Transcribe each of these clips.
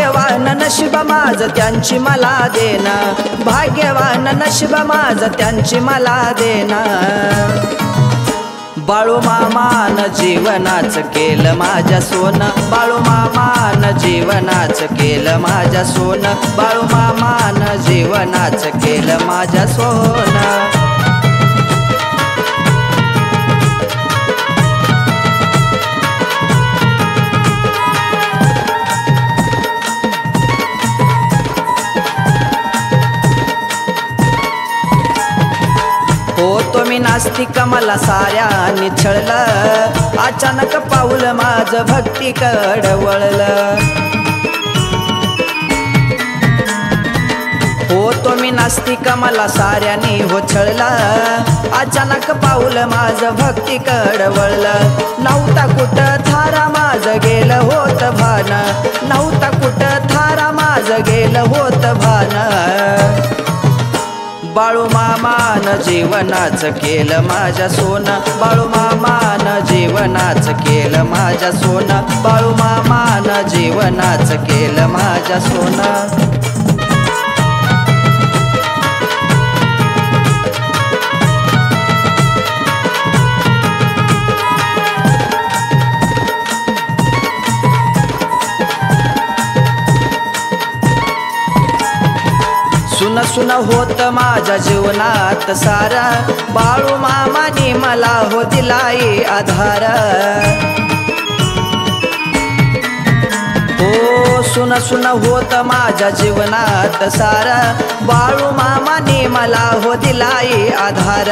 भाग्यवान नशीब माझं त्यांची मला देना, भाग्यवान नशीब माझं त्यांची मला देना। बाळू मामान जीवनाच केलं माझ्या सोनं, बाळू मामान जीवनाच केलं माझ्या सोनं, बाळू मामान जीवनाच केलं माझ्या सोनं। मी नास्तिक मला साऱ्यांनी छळलं, अचानक पाऊल माझं भक्तीकडे वळलं। हो मी नास्तिक मला साऱ्यांनी हो छळलं, अचानक पाऊल माझं भक्तीकडे वळलं। नव्हता कुठं थारा माझं गेलं होत भान, नव्हता कुठं थारा माझं गेलं होत भान। बाळू मामान जीवनाच केलं माझ्या सोनं, बाळू मामान जीवनाच केलं माझ्या सोनं, बाळू मामान जीवनाच केलं माझ्या सोनं। सुन सुन होत माझ्या जीवनात सारा, बाळू मामाने मला हो दिलाई आधार। हो सुन सुन होत माझ्या जीवनात सारा, बाळू मामाने मला हो दिलाई आधार।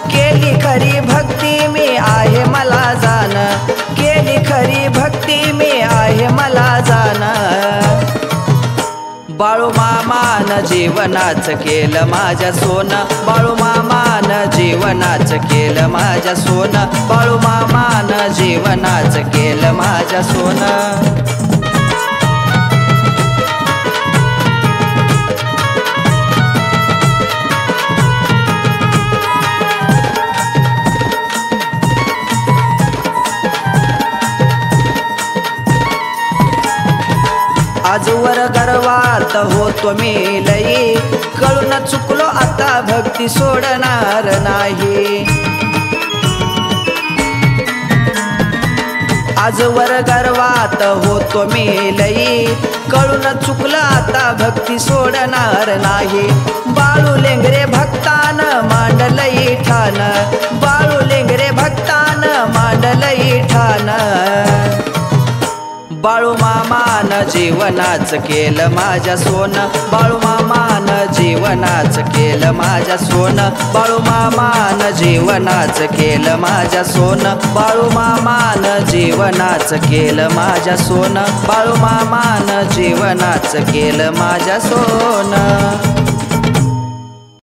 केली खरी भक्ती मी आहे मला जाण, केली खरी भक्ती मी आहे मला जाण। बाळू मामान जीवनाच केलं माझ्या सोनं, बाळू मामान जीवनाच केलं माझ्या सोनं, बाळू मामान जीवनाच केलं माझ्या सोनं। आजवर गर्वात होतो मी लई, कळून चुकलो आता भक्ती सोडणार नाही। आजवर गर्वात होतो मी लई, कळून चुकलं आता भक्ती सोडणार नाही। बाळू लेंगरे भक्तान मांडलई ठाण, बाळू लेंगरे भक्तान मांडलई ठाण। बाळू मामान जीवनाच केलं माझ्या सोनं, बाळू मामान जीवनाच केलं माझ्या सोनं, बाळू मामान जीवनाच केलं माझ्या सोनं, बाळू मामान जीवनाच केलं माझ्या सोनं, बाळू मामान जीवनाच केलं माझ्या सोनं।